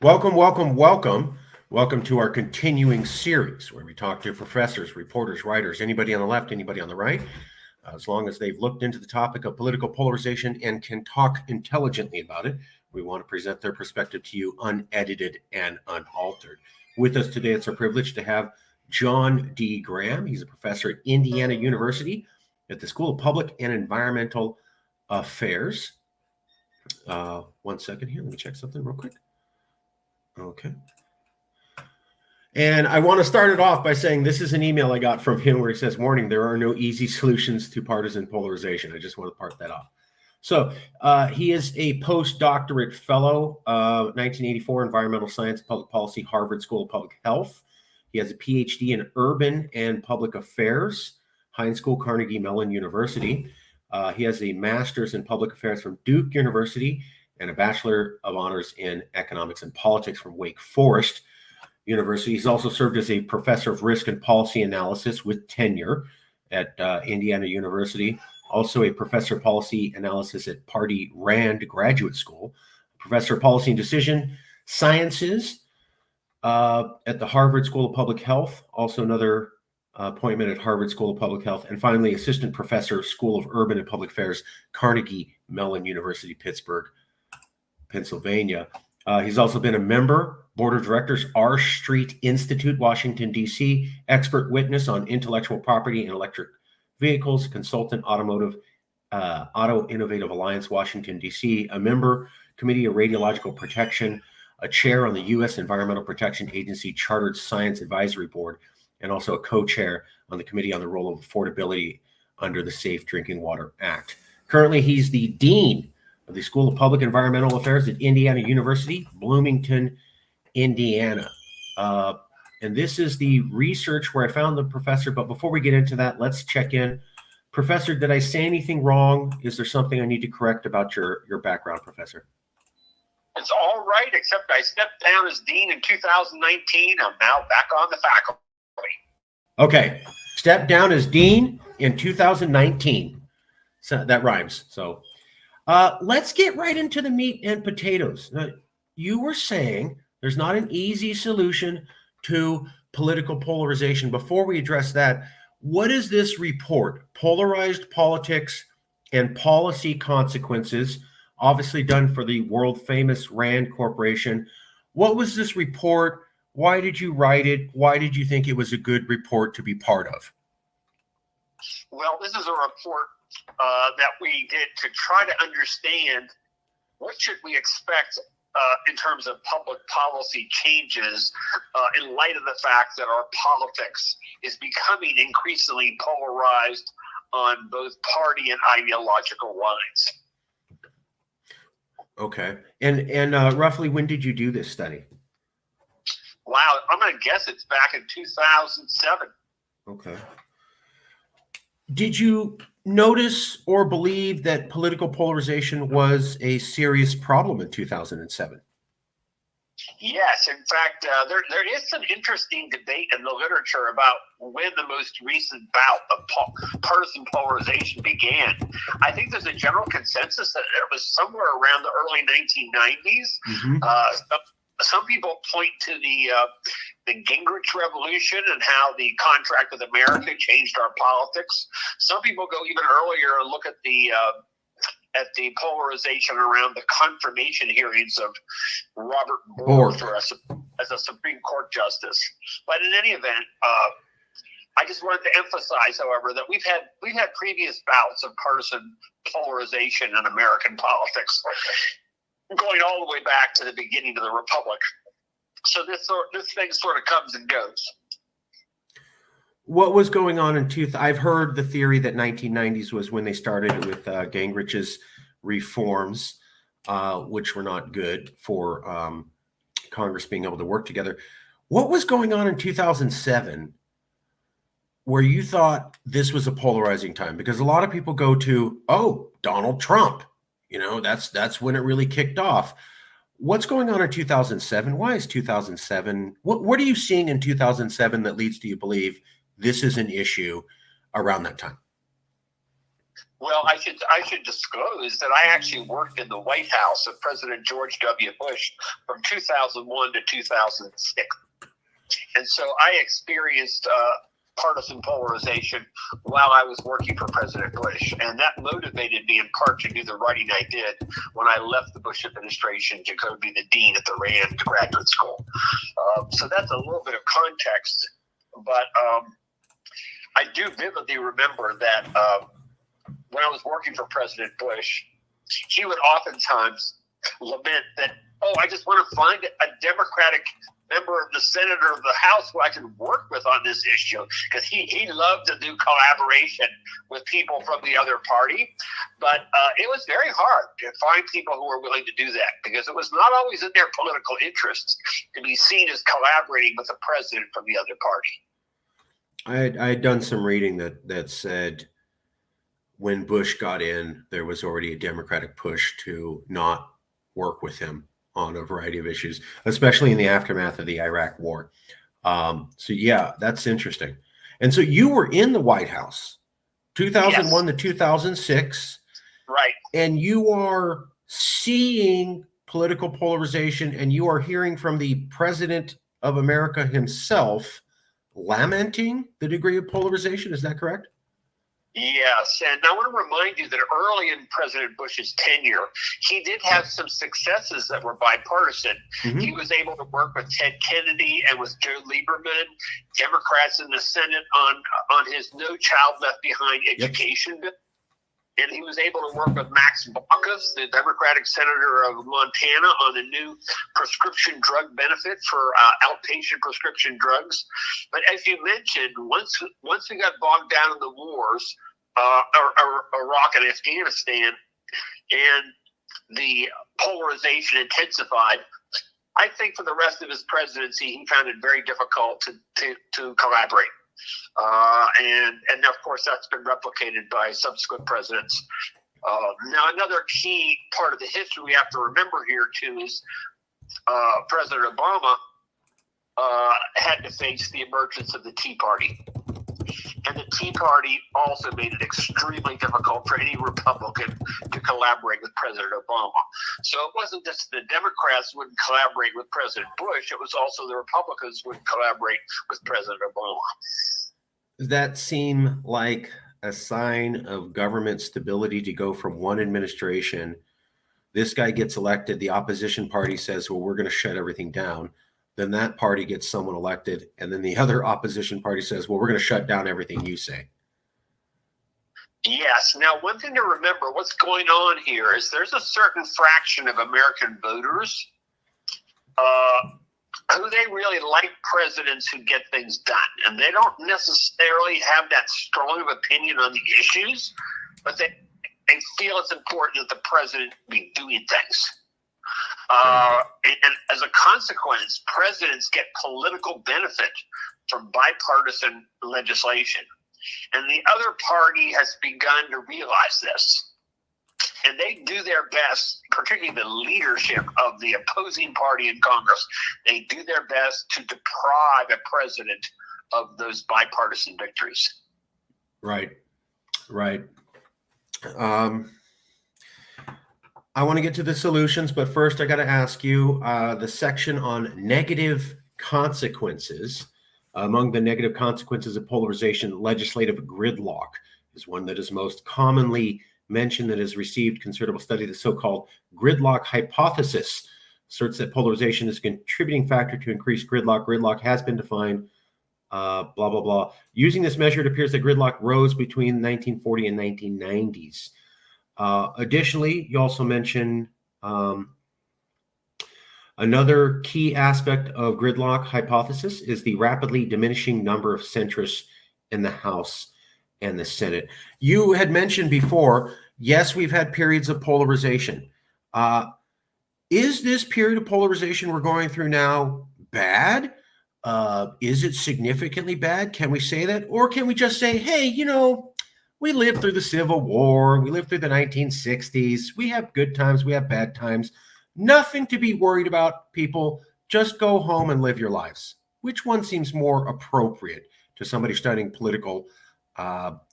Welcome, welcome, welcome. Welcome to our continuing series where we talk to professors, reporters, writers, anybody on the left, anybody on the right, as long as they've looked into the topic of political polarization and can talk intelligently about it. We want to present their perspective to you unedited and unaltered. With us today, it's our privilege to have John D. Graham. He's a professor at Indiana University at the School of Public and Environmental Affairs. 1 second here. Let me check something real quick. Okay. And I want to start it off by saying this is an email I got from him where he says, "Warning, there are no easy solutions to partisan polarization." I just want to part that off. So he is a postdoctorate fellow, 1984, environmental science, public policy, Harvard School of Public Health. He has a PhD in urban and public affairs, Heinz School, Carnegie Mellon University. He has a master's in public affairs from Duke University and a Bachelor of Honors in Economics and Politics from Wake Forest University. He's also served as a professor of risk and policy analysis with tenure at Indiana University, also a professor of policy analysis at Pardee Rand Graduate School, professor of policy and decision sciences at the Harvard School of Public Health, also another appointment at Harvard School of Public Health, and finally assistant professor, School of Urban and Public Affairs, Carnegie Mellon University, Pittsburgh, Pennsylvania. He's also been a member, board of directors, R Street Institute, Washington, D.C., expert witness on intellectual property and electric vehicles, consultant, Auto Innovative Alliance, Washington, D.C., a member, Committee of Radiological Protection, a chair on the U.S. Environmental Protection Agency Chartered Science Advisory Board, and also a co-chair on the Committee on the Role of Affordability under the Safe Drinking Water Act. Currently, he's the dean of the School of Public Environmental Affairs at Indiana University, Bloomington, Indiana. And this is the research where I found the professor. But before we get into that, let's check in. Professor, did I say anything wrong? Is there something I need to correct about your background, Professor? It's all right, except I stepped down as dean in 2019. I'm now back on the faculty. Okay. Stepped down as dean in 2019. So that rhymes. So let's get right into the meat and potatoes. Now, you were saying there's not an easy solution to political polarization. Before we address that, what is this report, Polarized Politics and Policy Consequences, obviously done for the world famous Rand Corporation? What was this report? Why did you write it? Why did you think it was a good report to be part of? Well, this is a report that we did to try to understand what should we expect in terms of public policy changes in light of the fact that our politics is becoming increasingly polarized on both party and ideological lines. Okay. And roughly when did you do this study? Wow, I'm going to guess it's back in 2007. Okay. Did you notice or believe that political polarization was a serious problem in 2007? Yes, in fact, there is some interesting debate in the literature about when the most recent bout of partisan polarization began. I think there's a general consensus that it was somewhere around the early 1990s. Mm-hmm. Some people point to the Gingrich Revolution and how the contract with America changed our politics. Some people go even earlier and look at the polarization around the confirmation hearings of Robert Bork as a Supreme Court justice. But in any event, I just wanted to emphasize, however, that we've had previous bouts of partisan polarization in American politics, going all the way back to the beginning of the Republic. So this thing sort of comes and goes. What was going on I've heard the theory that 1990s was when they started with Gingrich's reforms, which were not good for Congress being able to work together. What was going on in 2007 where you thought this was a polarizing time? Because a lot of people go to, oh, Donald Trump. You know, that's when it really kicked off. What's going on in 2007? Why is 2007? What are you seeing in 2007 that leads to you believe this is an issue around that time? Well, I should disclose that I actually worked in the White House of President George W. Bush from 2001 to 2006, and so I experienced partisan polarization while I was working for President Bush, and that motivated me in part to do the writing I did when I left the Bush administration to go be the dean at the Rand Graduate School. So that's a little bit of context, but I do vividly remember that when I was working for President Bush, he would oftentimes lament that, oh, I just want to find a Democratic member of the Senate or the House who I can work with on this issue, because he loved to do collaboration with people from the other party. But it was very hard to find people who were willing to do that, because it was not always in their political interests to be seen as collaborating with the president from the other party. I had done some reading that said when Bush got in, there was already a Democratic push to not work with him on a variety of issues, especially in the aftermath of the Iraq War. So yeah, that's interesting. And so you were in the White House, 2001 to 2006. Right. And you are seeing political polarization, and you are hearing from the President of America himself lamenting the degree of polarization. Is that correct? Yes, and I want to remind you that early in President Bush's tenure, he did have some successes that were bipartisan. Mm-hmm. He was able to work with Ted Kennedy and with Joe Lieberman, Democrats in the Senate, on his No Child Left Behind education bill. And he was able to work with Max Baucus, the Democratic senator of Montana, on a new prescription drug benefit for outpatient prescription drugs. But as you mentioned, once we got bogged down in the wars, Iraq and Afghanistan, and the polarization intensified, I think for the rest of his presidency, he found it very difficult to collaborate. And of course, that's been replicated by subsequent presidents. Now, another key part of the history we have to remember here, too, is President Obama had to face the emergence of the Tea Party. And the Tea Party also made it extremely difficult for any Republican to collaborate with President Obama. So it wasn't just the Democrats wouldn't collaborate with President Bush, it was also the Republicans wouldn't collaborate with President Obama. Does that seem like a sign of government stability to go from one administration? This guy gets elected, the opposition party says, well, we're going to shut everything down. Then that party gets someone elected, and then the other opposition party says, well, we're going to shut down everything you say. Yes. Now, one thing to remember, what's going on here is there's a certain fraction of American voters who they really like presidents who get things done. And they don't necessarily have that strong of opinion on the issues, but they feel it's important that the president be doing things. And as a consequence, presidents get political benefit from bipartisan legislation. And the other party has begun to realize this. And they do their best, particularly the leadership of the opposing party in Congress, they do their best to deprive a president of those bipartisan victories. Right. I want to get to the solutions, but first I got to ask you the section on negative consequences. Among the negative consequences of polarization, legislative gridlock is one that is most commonly mentioned that has received considerable study. The so-called gridlock hypothesis asserts that polarization is a contributing factor to increased gridlock. Gridlock has been defined, blah, blah, blah. Using this measure, it appears that gridlock rose between 1940 and 1990s. Additionally, you also mention another key aspect of gridlock hypothesis is the rapidly diminishing number of centrists in the House and the Senate. You had mentioned before, yes, we've had periods of polarization. Is this period of polarization we're going through now bad? Is it significantly bad? Can we say that? Or can we just say, hey, we lived through the Civil War. We lived through the 1960s. We have good times. We have bad times. Nothing to be worried about, people. Just go home and live your lives. Which one seems more appropriate to somebody studying political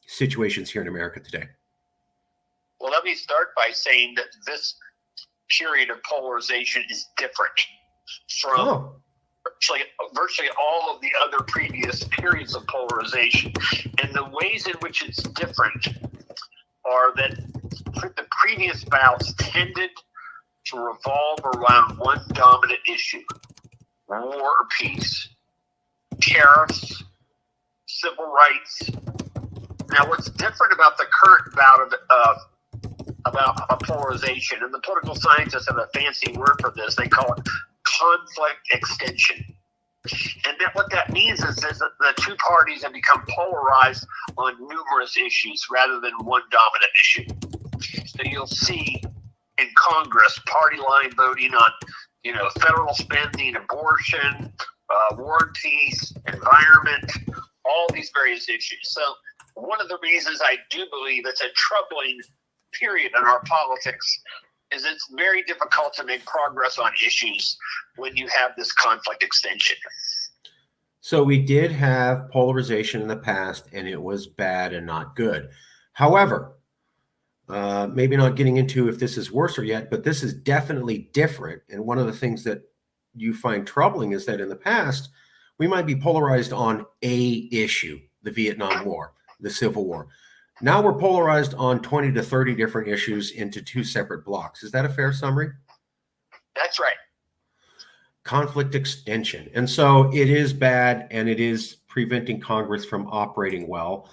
situations here in America today? Well, let me start by saying that this period of polarization is different from virtually all of the other previous periods of polarization. And the ways in which it's different are that the previous bouts tended to revolve around one dominant issue: war or peace, tariffs, civil rights. Now, what's different about the current bout about a polarization, and the political scientists have a fancy word for this, they call it conflict extension. And what that means is that the two parties have become polarized on numerous issues rather than one dominant issue. So you'll see in Congress party line voting on, federal spending, abortion, war and peace, environment, all these various issues. So one of the reasons I do believe it's a troubling period in our politics is it's very difficult to make progress on issues when you have this conflict extension. So we did have polarization in the past, and it was bad and not good. However, maybe not getting into if this is worse or yet, but this is definitely different. And one of the things that you find troubling is that in the past, we might be polarized on a issue, the Vietnam War, the Civil War. Now we're polarized on 20 to 30 different issues into two separate blocks. Is that a fair summary? That's right. Conflict extension. And so it is bad, and it is preventing Congress from operating well.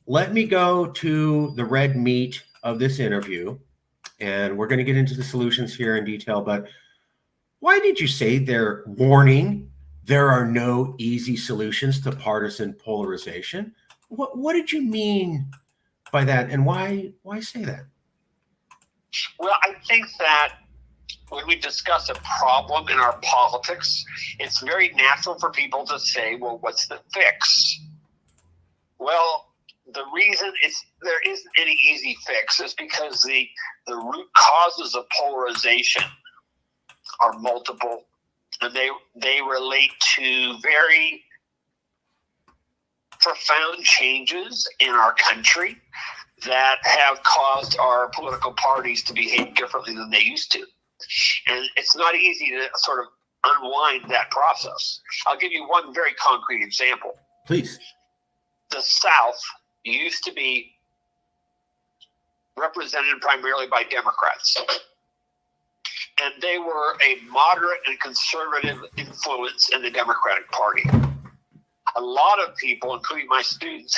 Let me go to the red meat of this interview, and we're going to get into the solutions here in detail. But why did you say there are no easy solutions to partisan polarization? What did you mean by that, and why say that? Well, I think that when we discuss a problem in our politics, it's very natural for people to say, well, what's the fix? Well, the reason there isn't any easy fix is because the root causes of polarization are multiple, and they relate to very profound changes in our country that have caused our political parties to behave differently than they used to. And it's not easy to sort of unwind that process. I'll give you one very concrete example. Please. The South used to be represented primarily by Democrats. And they were a moderate and conservative influence in the Democratic Party. A lot of people, including my students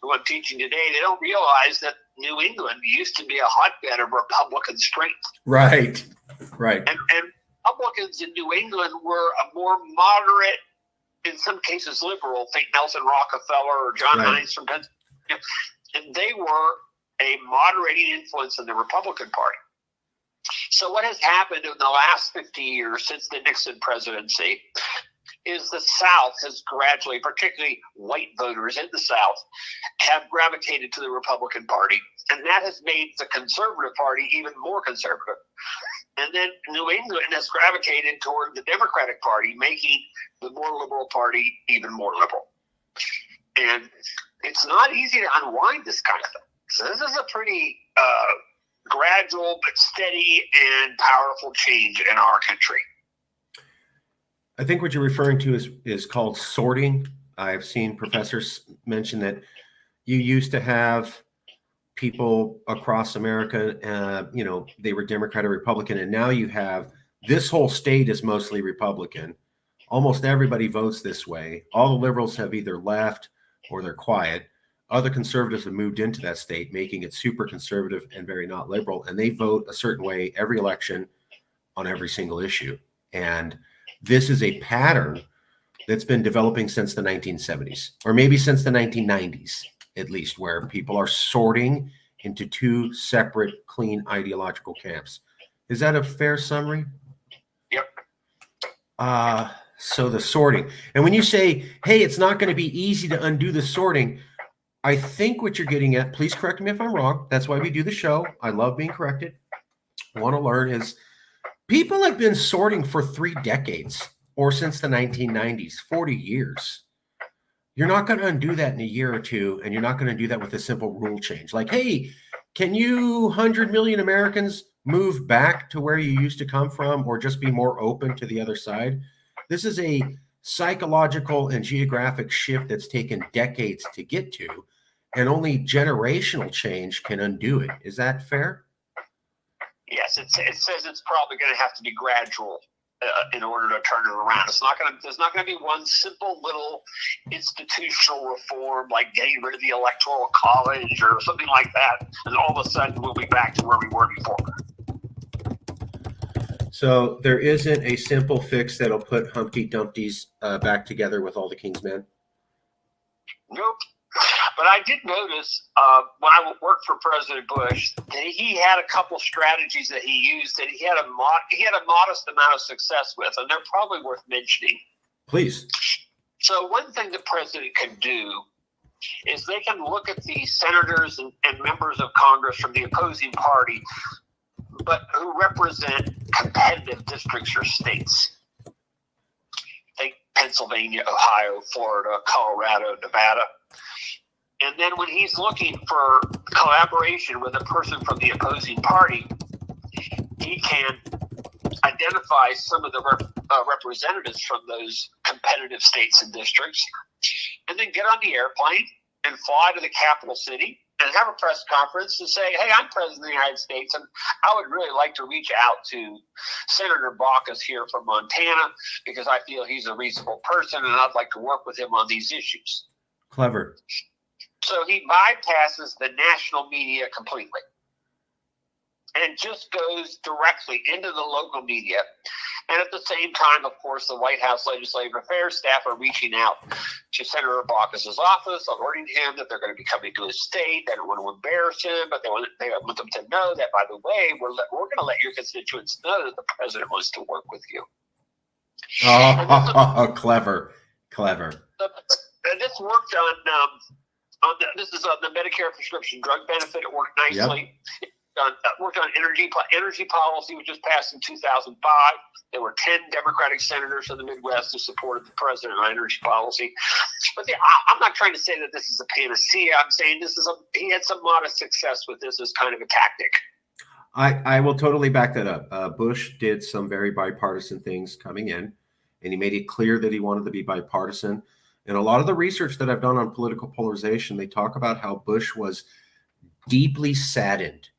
who I'm teaching today, they don't realize that New England used to be a hotbed of Republican strength. Right. And Republicans in New England were a more moderate, in some cases liberal, think Nelson Rockefeller or John Heinz from Pennsylvania, and they were a moderating influence in the Republican Party. So what has happened in the last 50 years since the Nixon presidency is the South has gradually, particularly white voters in the South, have gravitated to the Republican Party. And that has made the Conservative Party even more conservative. And then New England has gravitated toward the Democratic Party, making the more liberal party even more liberal. And it's not easy to unwind this kind of thing. So this is a pretty gradual but steady and powerful change in our country. I think what you're referring to is called sorting. I've seen professors mention that you used to have people across America, they were Democrat or Republican, and now you have this whole state is mostly Republican. Almost everybody votes this way. All the liberals have either left or they're quiet. Other conservatives have moved into that state, making it super conservative and very not liberal, and they vote a certain way every election on every single issue. And this is a pattern that's been developing since the 1970s, or maybe since the 1990s, at least, where people are sorting into two separate, clean ideological camps. Is that a fair summary? Yep. So the sorting. And when you say, hey, it's not going to be easy to undo the sorting, I think what you're getting at, please correct me if I'm wrong. That's why we do the show. I love being corrected. I want to learn is people have been sorting for 3 decades or since the 1990s, 40 years. You're not going to undo that in a year or two, and you're not going to do that with a simple rule change. Like, hey, can you 100 million Americans move back to where you used to come from, or just be more open to the other side? This is a psychological and geographic shift that's taken decades to get to, and only generational change can undo it. Is that fair? Yes, it says it's probably going to have to be gradual in order to turn it around. There's not going to be one simple little institutional reform like getting rid of the electoral college or something like that, and all of a sudden we'll be back to where we were before. So there isn't a simple fix that'll put Humpty Dumpty's back together with all the King's men? Nope. But I did notice when I worked for President Bush that he had a couple strategies that he used that he had a modest amount of success with, and they're probably worth mentioning. Please. So one thing the president can do is they can look at the senators and members of Congress from the opposing party, but who represent competitive districts or states. Think Pennsylvania, Ohio, Florida, Colorado, Nevada. And then when he's looking for collaboration with a person from the opposing party, he can identify some of the representatives from those competitive states and districts, and then get on the airplane and fly to the capital city and have a press conference and say, hey, I'm President of the United States, and I would really like to reach out to Senator Baucus here from Montana because I feel he's a reasonable person and I'd like to work with him on these issues. Clever. So he bypasses the national media completely and just goes directly into the local media. And at the same time, of course, the White House Legislative Affairs staff are reaching out to Senator Baucus's office, alerting him that they're going to be coming to his state. They don't want to embarrass him, but they want them to know that, by the way, we're going to let your constituents know that the president wants to work with you. Oh, clever. And this worked this is on the Medicare prescription drug benefit. It worked nicely. Yep. Worked on energy policy, which was passed in 2005. There were 10 Democratic senators from the Midwest who supported the president on energy policy. But I'm not trying to say that this is a panacea. I'm saying he had some modest success with this as kind of a tactic. I will totally back that up. Bush did some very bipartisan things coming in, and he made it clear that he wanted to be bipartisan. And a lot of the research that I've done on political polarization, they talk about how Bush was deeply saddened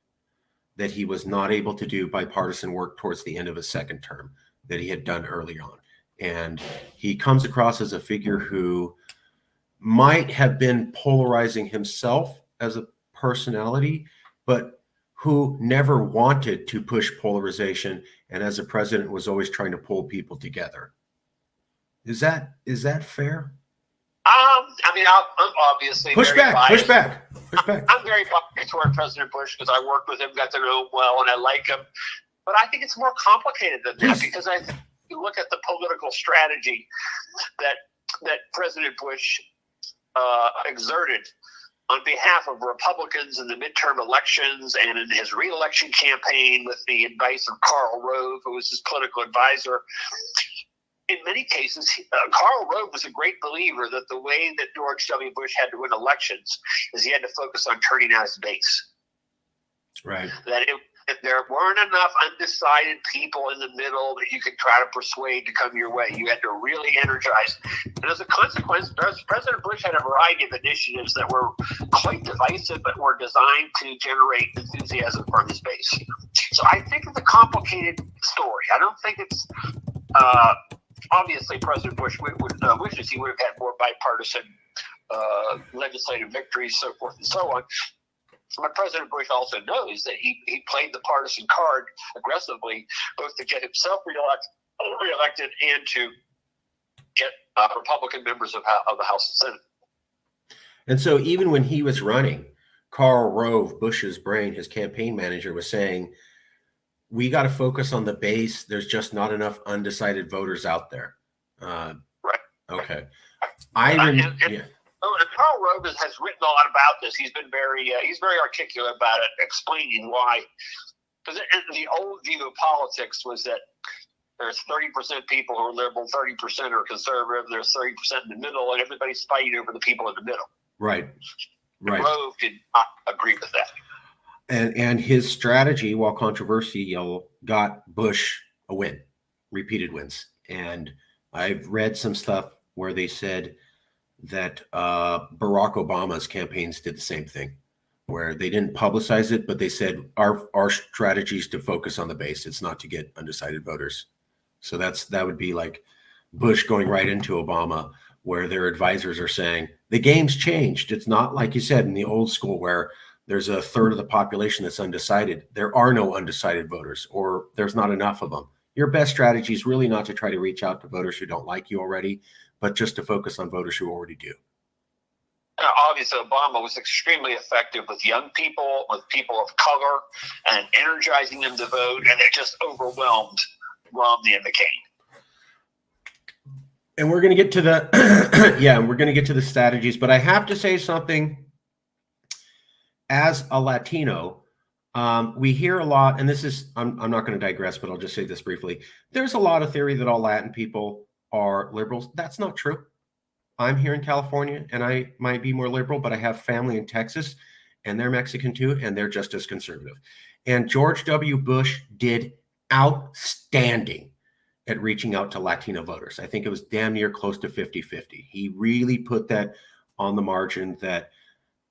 that he was not able to do bipartisan work towards the end of his second term that he had done early on. And he comes across as a figure who might have been polarizing himself as a personality, but who never wanted to push polarization, and as a president was always trying to pull people together. Is that fair? I'm obviously push back. I'm very biased toward President Bush because I worked with him, got to know him well, and I like him. But I think it's more complicated than that because I think you look at the political strategy that President Bush exerted on behalf of Republicans in the midterm elections and in his re-election campaign with the advice of Karl Rove, who was his political advisor. In many cases, Karl Rove was a great believer that the way that George W. Bush had to win elections is he had to focus on turning out his base. Right. That if there weren't enough undecided people in the middle that you could try to persuade to come your way, you had to really energize. And as a consequence, President Bush had a variety of initiatives that were quite divisive, but were designed to generate enthusiasm from his base. So I think it's a complicated story. I don't think it's... Obviously, President Bush wishes he would have had more bipartisan legislative victories, so forth and so on. But President Bush also knows that he played the partisan card aggressively, both to get himself reelected and to get Republican members of the House and Senate. And so even when he was running, Karl Rove, Bush's brain, his campaign manager, was saying, we got to focus on the base. There's just not enough undecided voters out there. Right. Okay. Karl Rove has written a lot about this. He's been very articulate about it, explaining why. Because the old view of politics was that there's 30% people who are liberal, 30% are conservative, there's 30% in the middle, and everybody's fighting over the people in the middle. Right. Rove did not agree with that. And his strategy, while controversial, got Bush a win, repeated wins. And I've read some stuff where they said that Barack Obama's campaigns did the same thing, where they didn't publicize it, but they said our strategy is to focus on the base. It's not to get undecided voters. So that would be like Bush going right into Obama, where their advisors are saying the game's changed. It's not like you said in the old school where there's a third of the population that's undecided. There are no undecided voters, or there's not enough of them. Your best strategy is really not to try to reach out to voters who don't like you already, but just to focus on voters who already do. Obviously, Obama was extremely effective with young people, with people of color, and energizing them to vote, and it just overwhelmed Romney and McCain. And we're going to get to the we're going to get to the strategies, but I have to say something. As a Latino, we hear a lot, and this is, I'm not going to digress, but I'll just say this briefly. There's a lot of theory that all Latin people are liberals. That's not true. I'm here in California, and I might be more liberal, but I have family in Texas, and they're Mexican too, and they're just as conservative. And George W. Bush did outstanding at reaching out to Latino voters. I think it was damn near close to 50-50. He really put that on the margin that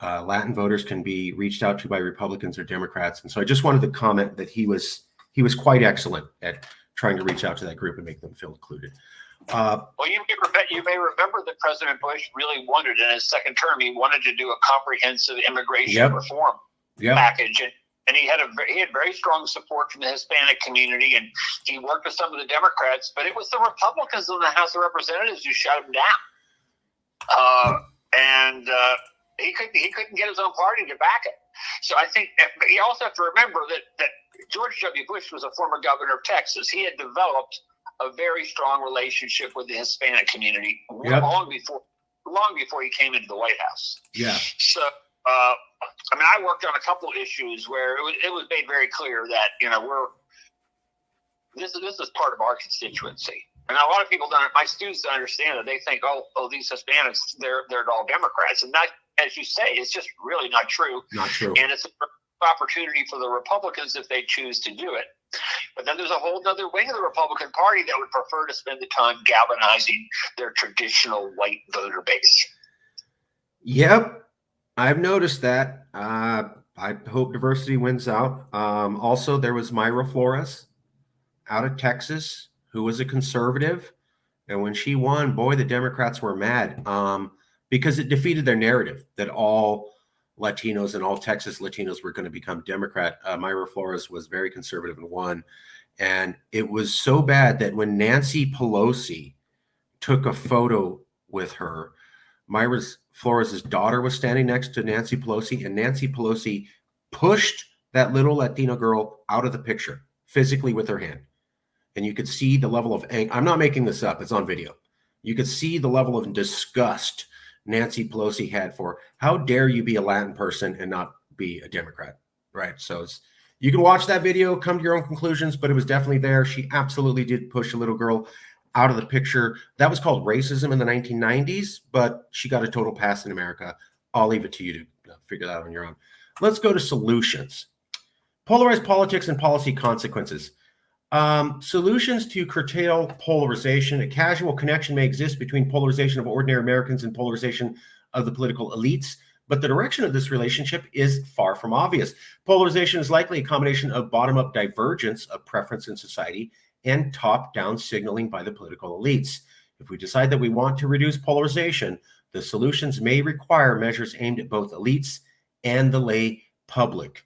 Latin voters can be reached out to by Republicans or Democrats. And so I just wanted to comment that he was quite excellent at trying to reach out to that group and make them feel included. Well, you may remember that President Bush really wanted, in his second term, he wanted to do a comprehensive immigration reform package. And he had very strong support from the Hispanic community, and he worked with some of the Democrats, but it was the Republicans in the House of Representatives who shut him down. He couldn't get his own party to back it. So I think you also have to remember that George W. Bush was a former governor of Texas. He had developed a very strong relationship with the Hispanic community long before he came into the White House. Yeah. So, I worked on a couple of issues where it was made very clear that, this is part of our constituency. And a lot of people my students don't understand it. They think, oh, these Hispanics, they're all Democrats. And that, as you say, it's just really not true. Not true. And it's an opportunity for the Republicans if they choose to do it. But then there's a whole other wing of the Republican Party that would prefer to spend the time galvanizing their traditional white voter base. Yep. I've noticed that. I hope diversity wins out. Also, there was Mayra Flores out of Texas, who was a conservative. And when she won, boy, the Democrats were mad because it defeated their narrative that all Latinos and all Texas Latinos were going to become Democrat. Mayra Flores was very conservative and won. And it was so bad that when Nancy Pelosi took a photo with her, Mayra Flores' daughter was standing next to Nancy Pelosi, and Nancy Pelosi pushed that little Latina girl out of the picture physically with her hand. And you could see the level of anger. I'm not making this up. It's on video. You could see the level of disgust Nancy Pelosi had for, how dare you be a Latin person and not be a Democrat, right? So you can watch that video, come to your own conclusions, but it was definitely there. She absolutely did push a little girl out of the picture. That was called racism in the 1990s, but she got a total pass in America. I'll leave it to you to figure that out on your own. Let's go to solutions. Polarized politics and policy consequences. Solutions to curtail polarization. A casual connection may exist between polarization of ordinary Americans and polarization of the political elites, but the direction of this relationship is far from obvious. Polarization is likely a combination of bottom-up divergence of preference in society and top-down signaling by the political elites. If we decide that we want to reduce polarization, the solutions may require measures aimed at both elites and the lay public.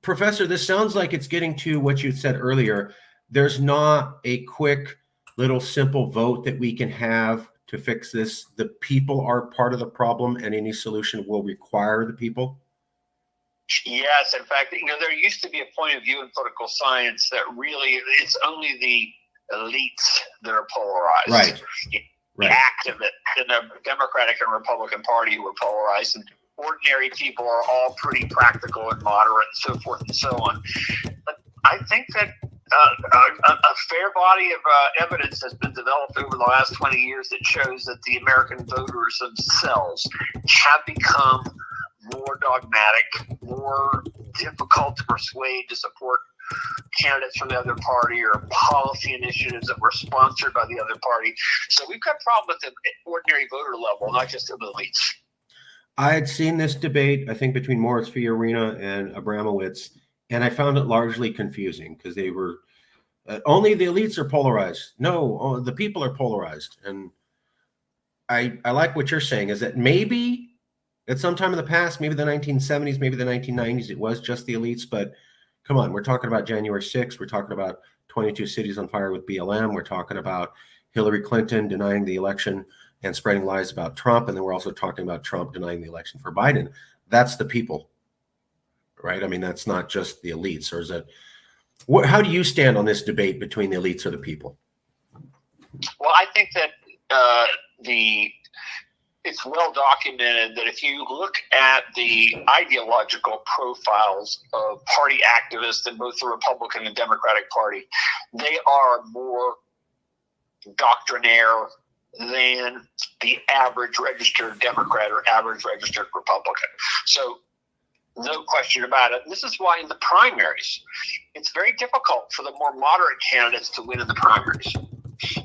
Professor, this sounds like it's getting to what you said earlier. There's not a quick little simple vote that we can have to fix this. The people are part of the problem, and any solution will require the people. Yes, in fact, there used to be a point of view in political science that really it's only the elites that are polarized. Right. The activists in the Democratic and Republican Party who are polarized, and ordinary people are all pretty practical and moderate and so forth and so on. But I think that a fair body of evidence has been developed over the last 20 years that shows that the American voters themselves have become more dogmatic, more difficult to persuade to support candidates from the other party or policy initiatives that were sponsored by the other party. So we've got problems at the ordinary voter level, not just at the elites. I had seen this debate, I think, between Morris Fiorina and Abramowitz, and I found it largely confusing because they were only the elites are polarized. No, the people are polarized. And I like what you're saying is that maybe at some time in the past, maybe the 1970s, maybe the 1990s, it was just the elites. But come on, we're talking about January 6th. We're talking about 22 cities on fire with BLM. We're talking about Hillary Clinton denying the election and spreading lies about Trump. And then we're also talking about Trump denying the election for Biden. That's the people, right? I mean, that's not just the elites. Or is that, how do you stand on this debate between the elites or the people? Well, I think that it's well documented that if you look at the ideological profiles of party activists in both the Republican and Democratic Party, they are more doctrinaire than the average registered Democrat or average registered Republican. So no question about it. This is why in the primaries, it's very difficult for the more moderate candidates to win in the primaries,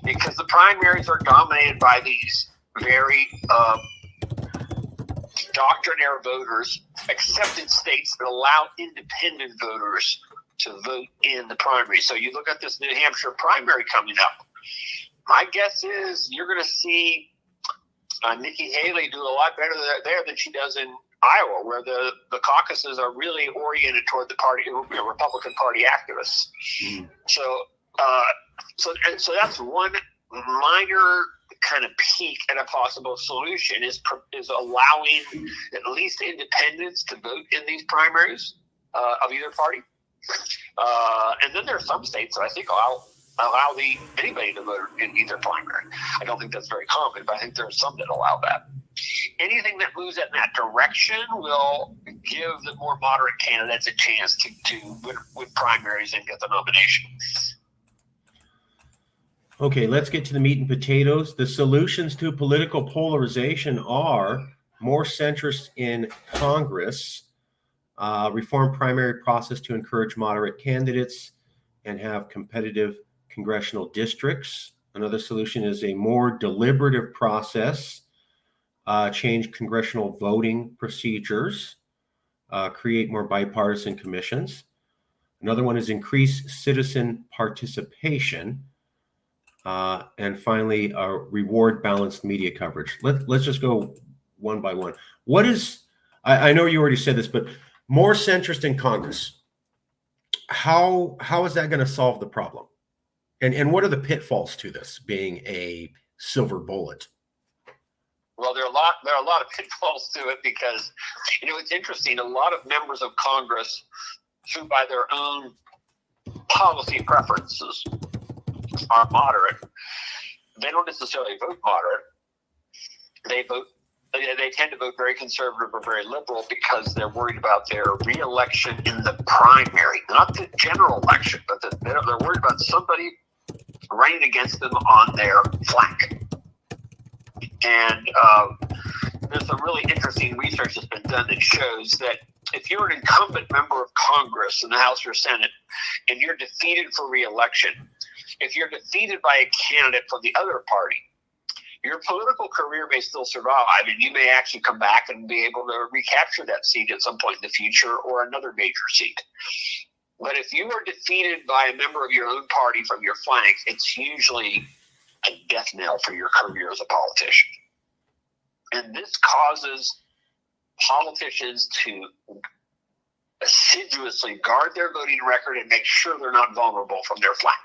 because the primaries are dominated by these very doctrinaire voters, except in states that allow independent voters to vote in the primary. So you look at this New Hampshire primary coming up. My guess is you're going to see Nikki Haley do a lot better there than she does in Iowa, where the caucuses are really oriented toward the party, Republican Party activists. Mm. So that's one minor kind of peek at a possible solution is allowing at least independents to vote in these primaries of either party. And then there are some states that I think allow anybody to vote in either primary. I don't think that's very common, but I think there are some that allow that. Anything that moves in that direction will give the more moderate candidates a chance to win primaries and get the nomination. Okay, let's get to the meat and potatoes. The solutions to political polarization are more centrists in Congress, reform primary process to encourage moderate candidates, and have competitive congressional districts. Another solution is a more deliberative process, change congressional voting procedures, create more bipartisan commissions. Another one is increase citizen participation. And finally, reward balanced media coverage. Let's just go one by one. What is, I know you already said this, but more centrist in Congress, how is that going to solve the problem? And what are the pitfalls to this being a silver bullet? Well, there are a lot of pitfalls to it because, it's interesting. A lot of members of Congress who, by their own policy preferences, are moderate. They don't necessarily vote moderate. They tend to vote very conservative or very liberal because they're worried about their re-election in the primary, not the general election, but they're worried about somebody running against them on their flank. And there's some really interesting research that's been done that shows that if you're an incumbent member of Congress in the House or Senate and you're defeated for re-election, if you're defeated by a candidate from the other party, your political career may still survive, and you may actually come back and be able to recapture that seat at some point in the future or another major seat. But if you are defeated by a member of your own party from your flank, it's usually a death knell for your career as a politician. And this causes politicians to assiduously guard their voting record and make sure they're not vulnerable from their flank.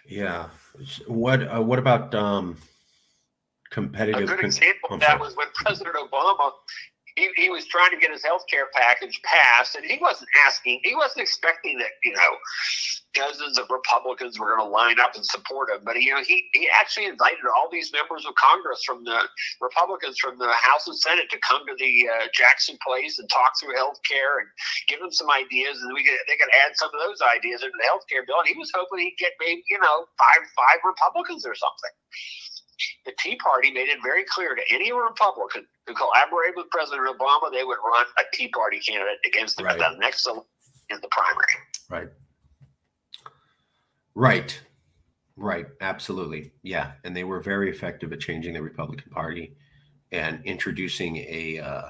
Yeah. What about competitive? A good example of that was when President Obama he was trying to get his health care package passed, and he wasn't expecting that, dozens of Republicans were going to line up and support him. But, he actually invited all these members of Congress from the Republicans from the House and Senate to come to the Jackson Place and talk through health care and give them some ideas. And they could add some of those ideas into the health care bill. And he was hoping he'd get maybe, five Republicans or something. The Tea Party made it very clear to any Republican who collaborated with President Obama, they would run a Tea Party candidate against him at the next election in the primary. Right. Absolutely. Yeah. And they were very effective at changing the Republican Party and introducing a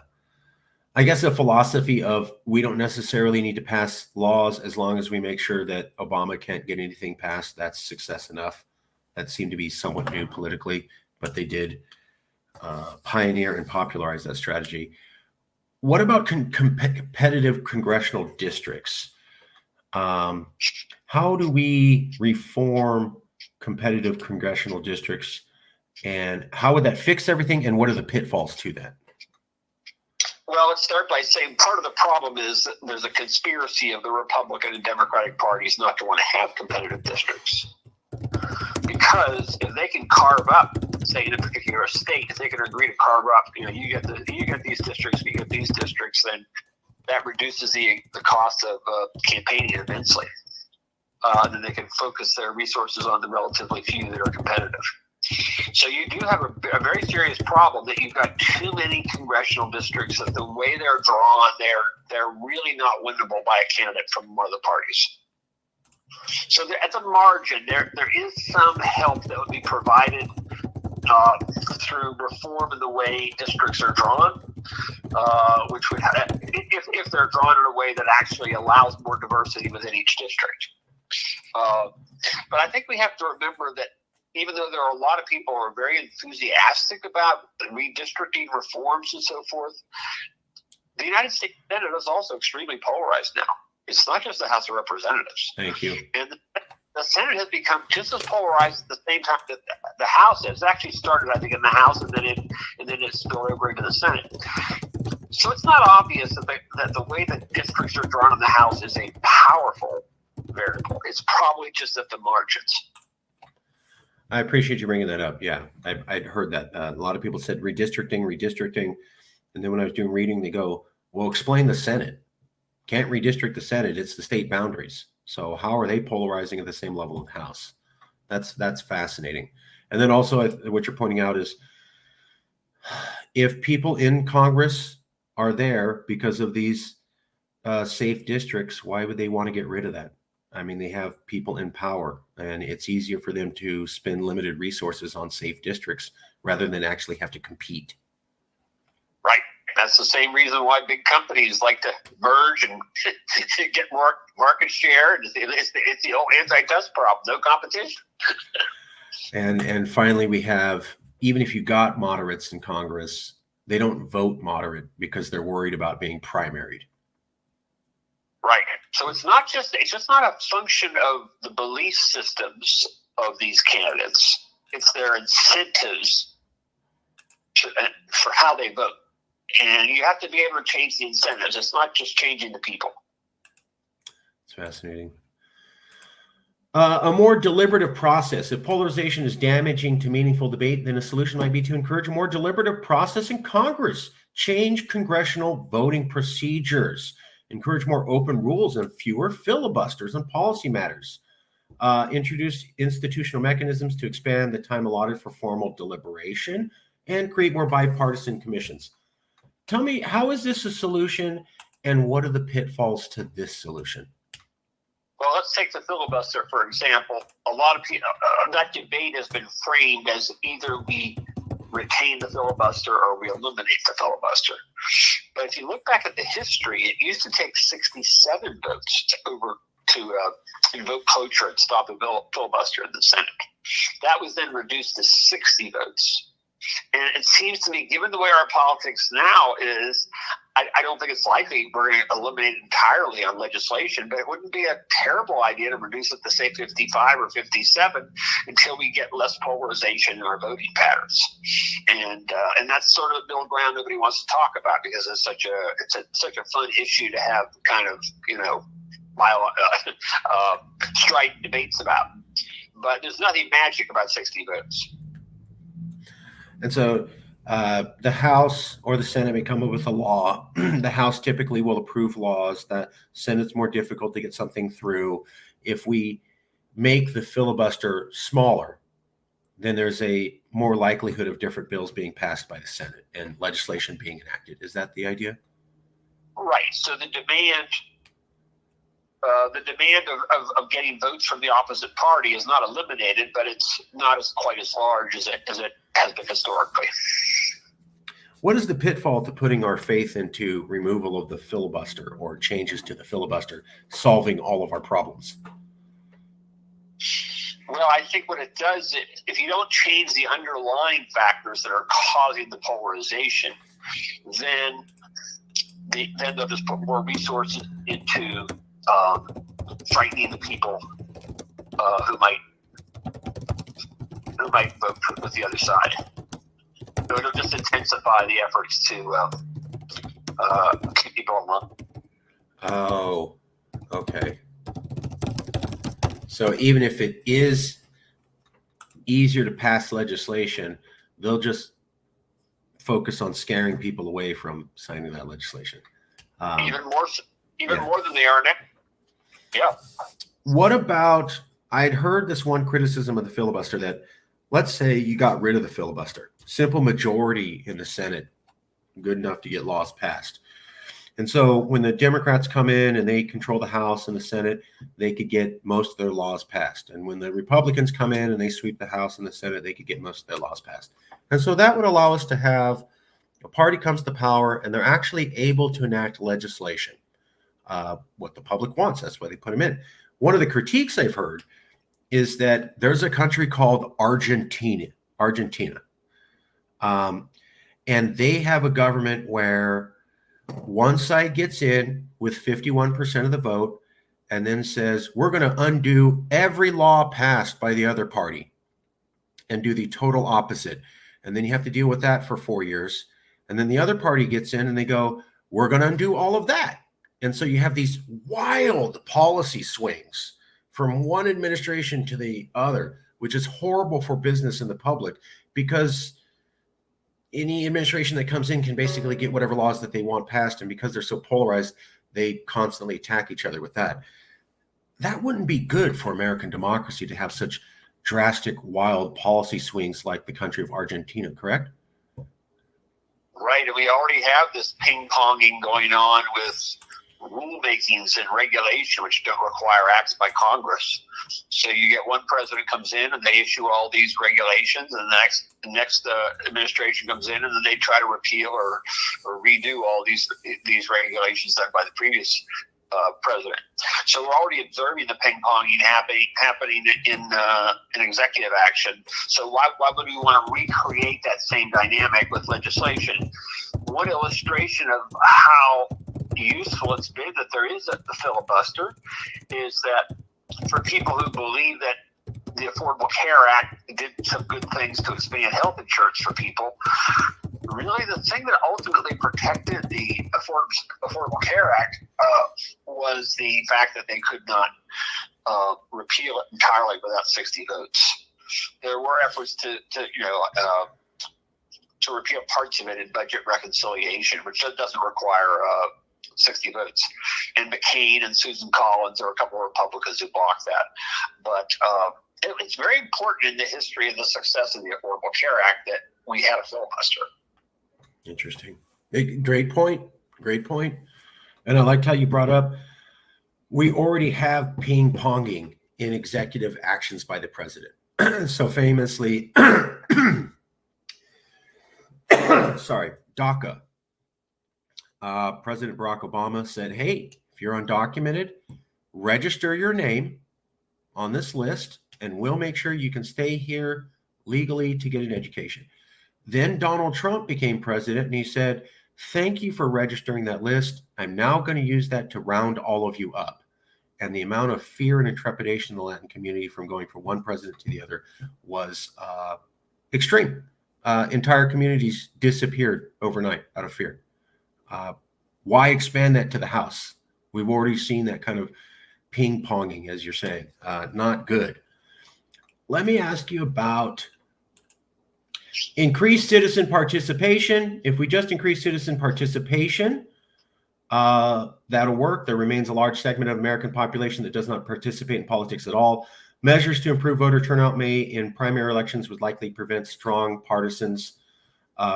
philosophy of we don't necessarily need to pass laws as long as we make sure that Obama can't get anything passed. That's success enough. That seemed to be somewhat new politically, but they did pioneer and popularize that strategy. What about competitive congressional districts? How do we reform competitive congressional districts, and how would that fix everything, and what are the pitfalls to that? Well, let's start by saying part of the problem is that there's a conspiracy of the Republican and Democratic parties not to want to have competitive districts. Because if they can carve up, say in a particular state, if they can agree to carve up, you get these districts, we get these districts, then that reduces the cost of campaigning immensely. Then they can focus their resources on the relatively few that are competitive. So you do have a very serious problem that you've got too many congressional districts that the way they're drawn, they're really not winnable by a candidate from one of the parties. So at the margin, there is some help that would be provided through reform in the way districts are drawn, which would have, if they're drawn in a way that actually allows more diversity within each district. But I think we have to remember that even though there are a lot of people who are very enthusiastic about redistricting reforms and so forth, the United States Senate is also extremely polarized now. It's not just the House of Representatives. Thank you. And the Senate has become just as polarized at the same time that the House has. It actually started, I think, in the House, and then it spilled over into the Senate. So it's not obvious that the way that districts are drawn in the House is a powerful variable. It's probably just at the margins. I appreciate you bringing that up. Yeah, I'd heard that. A lot of people said redistricting. And then when I was doing reading, they go, well, explain the Senate. Can't redistrict the Senate. It's the state boundaries. So how are they polarizing at the same level in the House? That's fascinating. And then also what you're pointing out is if people in Congress are there because of these safe districts, why would they want to get rid of that? I mean, they have people in power, and it's easier for them to spend limited resources on safe districts rather than actually have to compete. Right. That's the same reason why big companies like to merge and get more market share. It's the old antitrust problem, no competition. And finally, we have, even if you got moderates in Congress, they don't vote moderate because they're worried about being primaried. Right. So it's just not a function of the belief systems of these candidates. It's their incentives for how they vote. And you have to be able to change the incentives. It's not just changing the people. It's fascinating. A more deliberative process. If polarization is damaging to meaningful debate, then a solution might be to encourage a more deliberative process in Congress. Change congressional voting procedures. Encourage more open rules and fewer filibusters on policy matters. Introduce institutional mechanisms to expand the time allotted for formal deliberation and create more bipartisan commissions. Tell me, how is this a solution, and what are the pitfalls to this solution? Well, let's take the filibuster, for example. A lot of people, that debate has been framed as either we retain the filibuster or we eliminate the filibuster. But if you look back at the history, it used to take 67 votes to invoke cloture and stop a filibuster in the Senate. That was then reduced to 60 votes. And it seems to me, given the way our politics now is, I don't think it's likely we're going to eliminate it entirely on legislation, but it wouldn't be a terrible idea to reduce it to, say, 55 or 57 until we get less polarization in our voting patterns. And that's sort of the middle ground nobody wants to talk about, because it's such a fun issue to have kind of, strident debates about. But there's nothing magic about 60 votes. And so the House or the Senate may come up with a law. The House typically will approve laws. The Senate's more difficult to get something through. If we make the filibuster smaller, then there's a more likelihood of different bills being passed by the Senate and legislation being enacted. Is that the idea? Right. So the demand of getting votes from the opposite party is not eliminated, but it's not quite as large as it has been historically. What is the pitfall to putting our faith into removal of the filibuster or changes to the filibuster solving all of our problems? Well, I think what it does, if you don't change the underlying factors that are causing the polarization, then they'll just put more resources into frightening the people who might vote with the other side. So it'll just intensify the efforts to keep people along. Oh, okay. So even if it is easier to pass legislation, they'll just focus on scaring people away from signing that legislation. Even more than they are now. Yeah. What about, I'd heard this one criticism of the filibuster that, let's say you got rid of the filibuster, simple majority in the Senate, good enough to get laws passed. And so when the Democrats come in and they control the House and the Senate, they could get most of their laws passed. And when the Republicans come in and they sweep the House and the Senate, they could get most of their laws passed. And so that would allow us to have a party comes to power and they're actually able to enact legislation, what the public wants. That's why they put them in. One of the critiques I've heard is that there's a country called Argentina. And they have a government where one side gets in with 51% of the vote and then says, we're going to undo every law passed by the other party and do the total opposite. And then you have to deal with that for 4 years. And then the other party gets in and they go, we're going to undo all of that. And so you have these wild policy swings from one administration to the other, which is horrible for business and the public, because any administration that comes in can basically get whatever laws that they want passed. And because they're so polarized, they constantly attack each other with that. That wouldn't be good for American democracy to have such drastic, wild policy swings like the country of Argentina, correct? Right. And we already have this ping-ponging going on with rulemakings and regulation, which don't require acts by Congress. So you get one president comes in and they issue all these regulations, and the next administration comes in and then they try to repeal or redo all these regulations done by the previous president. So we're already observing the ping-ponging happening in executive action. So why would we want to recreate that same dynamic with legislation? One illustration of how useful it's been that there is a filibuster is that for people who believe that the Affordable Care Act did some good things to expand health insurance for people, really the thing that ultimately protected the Affordable Care Act was the fact that they could not repeal it entirely without 60 votes. There were efforts to repeal parts of it in budget reconciliation, which doesn't require 60 votes. And McCain and Susan Collins, there were a couple of Republicans who blocked that. But it's very important in the history of the success of the Affordable Care Act that we had a filibuster. Interesting. Great point. Great point. And I liked how you brought up, we already have ping-ponging in executive actions by the president. So famously, sorry, DACA. President Barack Obama said, hey, if you're undocumented, register your name on this list and we'll make sure you can stay here legally to get an education. Then Donald Trump became president and he said, Thank you for registering that list. I'm now going to use that to round all of you up. And the amount of fear and trepidation in the Latin community from going from one president to the other was extreme. Entire communities disappeared overnight out of fear. Why expand that to the House? We've already seen that kind of ping-ponging, as you're saying. Not good. Let me ask you about increased citizen participation. If we just increase citizen participation, that'll work. There remains a large segment of American population that does not participate in politics at all. Measures to improve voter turnout may in primary elections would likely prevent strong partisans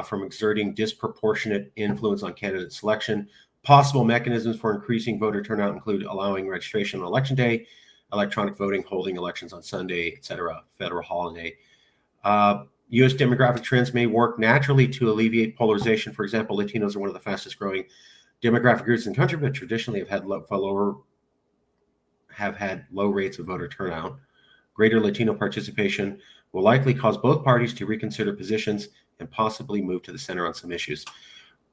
from exerting disproportionate influence on candidate selection. Possible mechanisms for increasing voter turnout include allowing registration on election day, electronic voting, holding elections on Sunday, etc., federal holiday. U.S. demographic trends may work naturally to alleviate polarization. For example, Latinos are one of the fastest growing demographic groups in the country, but traditionally have had low rates of voter turnout. Greater Latino participation will likely cause both parties to reconsider positions and possibly move to the center on some issues.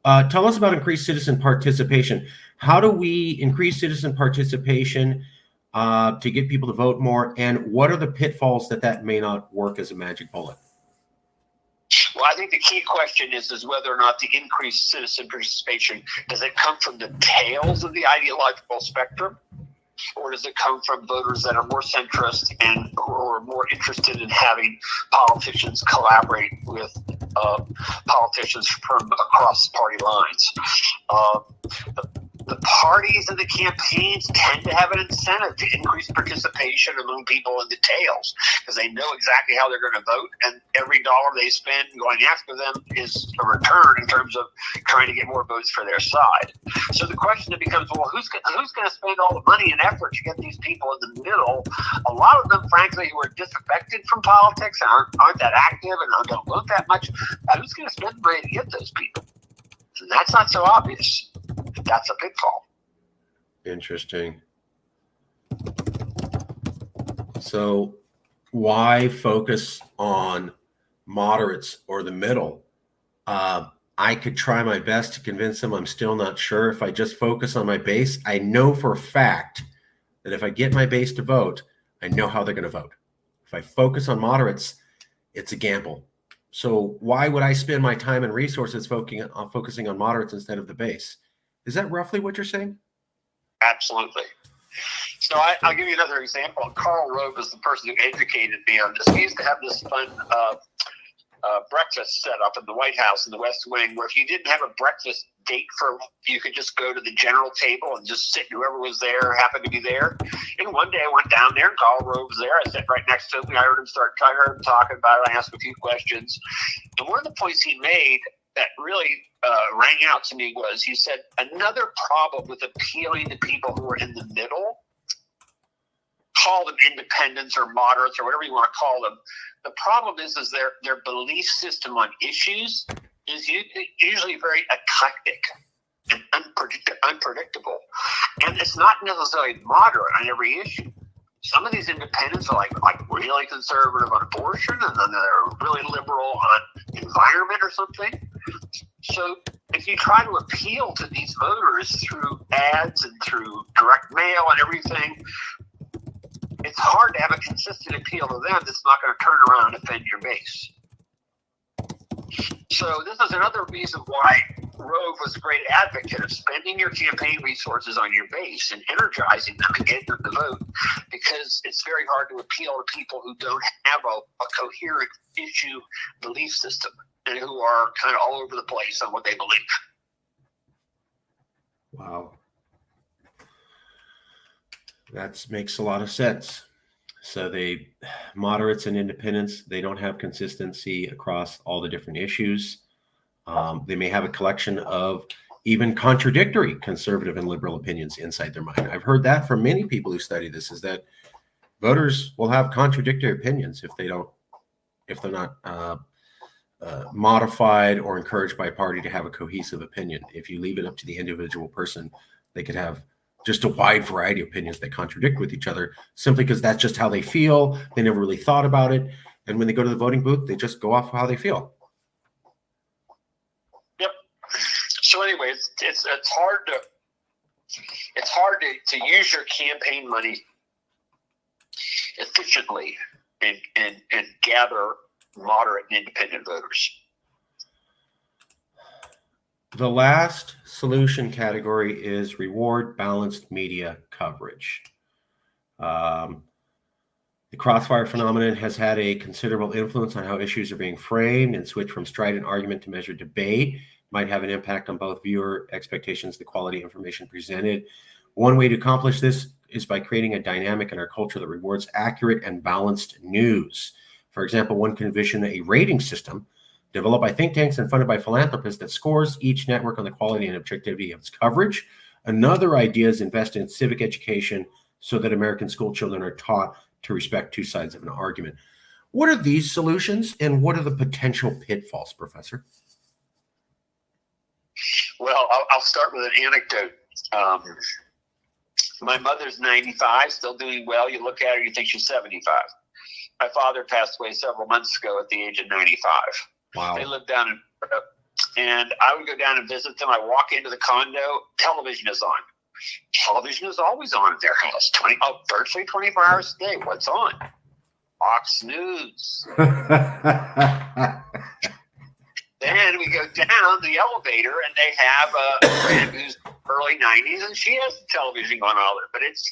Tell us about increased citizen participation. How do we increase citizen participation to get people to vote more? And what are the pitfalls that may not work as a magic bullet? Well, I think the key question is whether or not the increased citizen participation, does it come from the tails of the ideological spectrum? Or does it come from voters that are more centrist and who are more interested in having politicians collaborate with politicians from across party lines? The parties and the campaigns tend to have an incentive to increase participation among people in the tails because they know exactly how they're going to vote, and every dollar they spend going after them is a return in terms of trying to get more votes for their side. So the question then becomes, well, who's going to spend all the money and effort to get these people in the middle? A lot of them, frankly, who are disaffected from politics and aren't that active and don't vote that much. Who's going to spend the money to get those people? And that's not so obvious. That's a pitfall. Interesting. So why focus on moderates or the middle? I could try my best to convince them. I'm still not sure. If I just focus on my base, I know for a fact that if I get my base to vote, I know how they're going to vote. If I focus on moderates, it's a gamble. So why would I spend my time and resources focusing on moderates instead of the base? Is that roughly what you're saying? Absolutely. So I'll give you another example. Karl Rove is the person who educated me on this. We used to have this fun breakfast set up in the White House in the West Wing, where if you didn't have a breakfast date you could just go to the general table and just sit. Whoever was there happened to be there. And one day I went down there and Karl Rove was there. I sat right next to him. I heard him talking about it. I asked him a few questions. And one of the points he made that really rang out to me was, he said, another problem with appealing to people who are in the middle, call them independents or moderates or whatever you want to call them, the problem is their belief system on issues is usually very eclectic and unpredictable. And it's not necessarily moderate on every issue. Some of these independents are like really conservative on abortion, and then they're really liberal on environment or something. So if you try to appeal to these voters through ads and through direct mail and everything, it's hard to have a consistent appeal to them that's not going to turn around and defend your base. So this is another reason why Rove was a great advocate of spending your campaign resources on your base and energizing them and getting them to vote, because it's very hard to appeal to people who don't have a coherent issue belief system and who are kind of all over the place on what they believe. Wow. That makes a lot of sense. So moderates and independents, they don't have consistency across all the different issues. They may have a collection of even contradictory conservative and liberal opinions inside their mind. I've heard that from many people who study this, is that voters will have contradictory opinions if they're not modified or encouraged by a party to have a cohesive opinion. If you leave it up to the individual person, they could have just a wide variety of opinions that contradict with each other simply because that's just how they feel. They never really thought about it. And when they go to the voting booth, they just go off how they feel. Yep. So anyway, it's hard to use your campaign money efficiently and gather moderate and independent voters. The last solution category is reward balanced media coverage. The crossfire phenomenon has had a considerable influence on how issues are being framed, and switch from strident argument to measured debate might have an impact on both viewer expectations, the quality information presented. One way to accomplish this is by creating a dynamic in our culture that rewards accurate and balanced news. For example, one can envision a rating system developed by think tanks and funded by philanthropists that scores each network on the quality and objectivity of its coverage. Another idea is invest in civic education so that American school children are taught to respect two sides of an argument. What are these solutions, and what are the potential pitfalls, Professor? Well, I'll start with an anecdote. My mother's 95, still doing well. You look at her, you think she's 75. My father passed away several months ago at the age of 95. Wow. They lived down in Florida, and I would go down and visit them. I walk into the condo, television is on. Television is always on at their house, virtually 24 hours a day. What's on? Fox News. Then we go down the elevator, and they have a friend who's early 90s, and she has the television going on there, but it's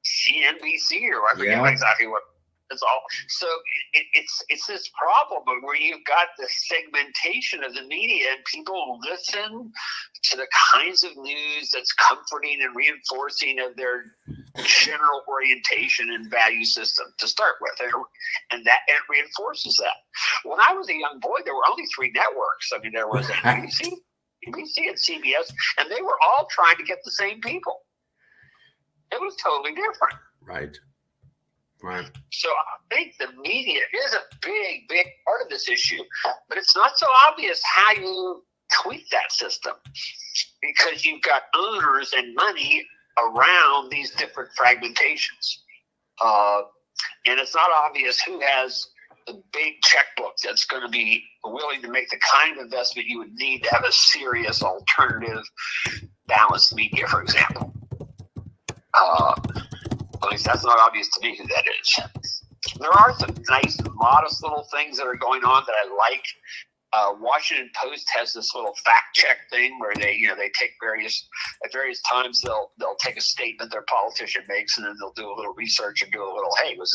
CNBC or I forget exactly what it's all. So it's this problem where you've got the segmentation of the media, and people listen to the kinds of news that's comforting and reinforcing of their general orientation and value system to start with, and it reinforces that. When I was a young boy, there were only 3 networks. I mean, there was NBC, ABC, and CBS, and they were all trying to get the same people. It was totally different. Right. So I think the media is a big, big part of this issue, but it's not so obvious how you tweak that system, because you've got owners and money around these different fragmentations. And it's not obvious who has the big checkbook that's going to be willing to make the kind of investment you would need to have a serious alternative balanced media, for example. At least that's not obvious to me who that is. There are some nice, modest little things that are going on that I like. Washington Post has this little fact check thing where they take at various times they'll take a statement their politician makes, and then they'll do a little research and do a little, hey, was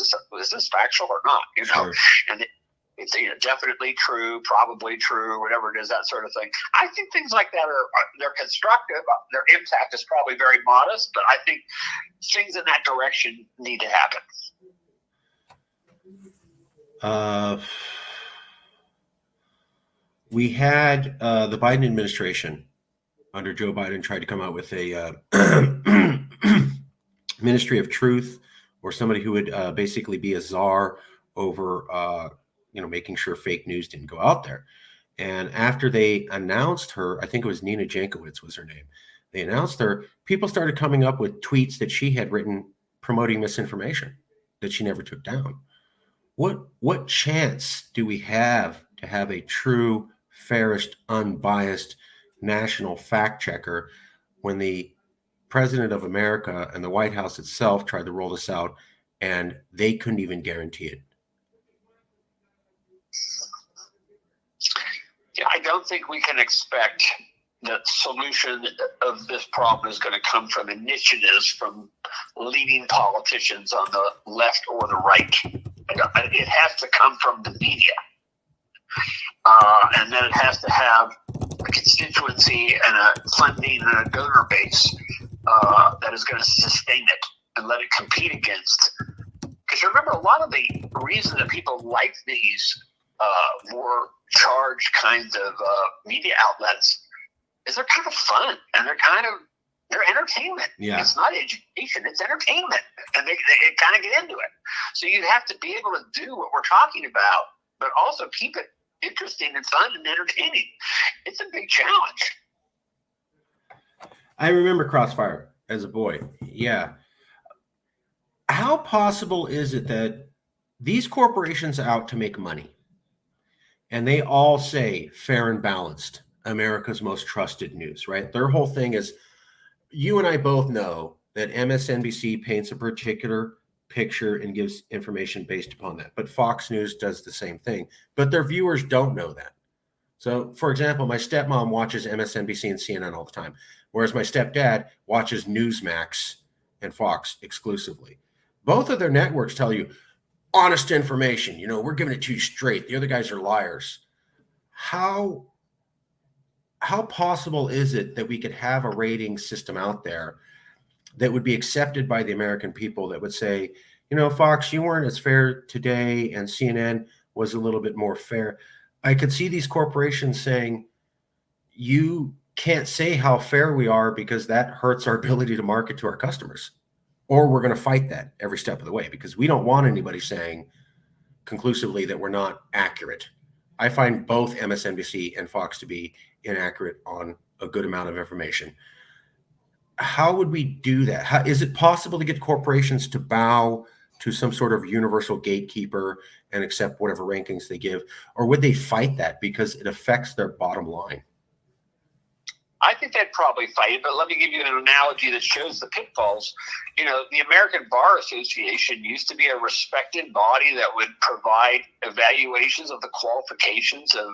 this factual or not? Sure. And it's definitely true, probably true, whatever it is, that sort of thing. I think things like that they're constructive. Their impact is probably very modest, but I think things in that direction need to happen. We had the Biden administration under Joe Biden tried to come out with a Ministry of Truth, or somebody who would basically be a czar over making sure fake news didn't go out there. And after they announced her, I think it was Nina Jankowicz was her name. They announced her, people started coming up with tweets that she had written promoting misinformation that she never took down. What chance do we have to have a true, fairest, unbiased national fact checker when the President of America and the White House itself tried to roll this out and they couldn't even guarantee it? Yeah, I don't think we can expect that solution of this problem is going to come from initiatives from leading politicians on the left or the right. It has to come from the media. And then it has to have a constituency and a funding and a donor base that is going to sustain it and let it compete against. Because remember, a lot of the reason that people like these more charged kinds of media outlets is they're kind of fun and they're entertainment. Yeah. It's not education, it's entertainment. And they kind of get into it. So you have to be able to do what we're talking about, but also keep it interesting and fun and entertaining. It's a big challenge. I remember Crossfire as a boy. Yeah. How possible is it that these corporations are out to make money and they all say fair and balanced? America's most trusted news, right? Their whole thing is, you and I both know that MSNBC paints a particular picture and gives information based upon that. But Fox News does the same thing, but their viewers don't know that. So, for example, my stepmom watches MSNBC and CNN all the time, whereas my stepdad watches Newsmax and Fox exclusively. Both of their networks tell you honest information. You know, we're giving it to you straight. The other guys are liars. How possible is it that we could have a rating system out there that would be accepted by the American people that would say, you know, Fox, you weren't as fair today, and CNN was a little bit more fair? I could see these corporations saying, you can't say how fair we are because that hurts our ability to market to our customers. Or we're going to fight that every step of the way because we don't want anybody saying conclusively that we're not accurate. I find both MSNBC and Fox to be inaccurate on a good amount of information. How would we do that? How, is it possible to get corporations to bow to some sort of universal gatekeeper and accept whatever rankings they give? Or would they fight that because it affects their bottom line? I think they'd probably fight it, but let me give you an analogy that shows the pitfalls. You know, the American Bar Association used to be a respected body that would provide evaluations of the qualifications of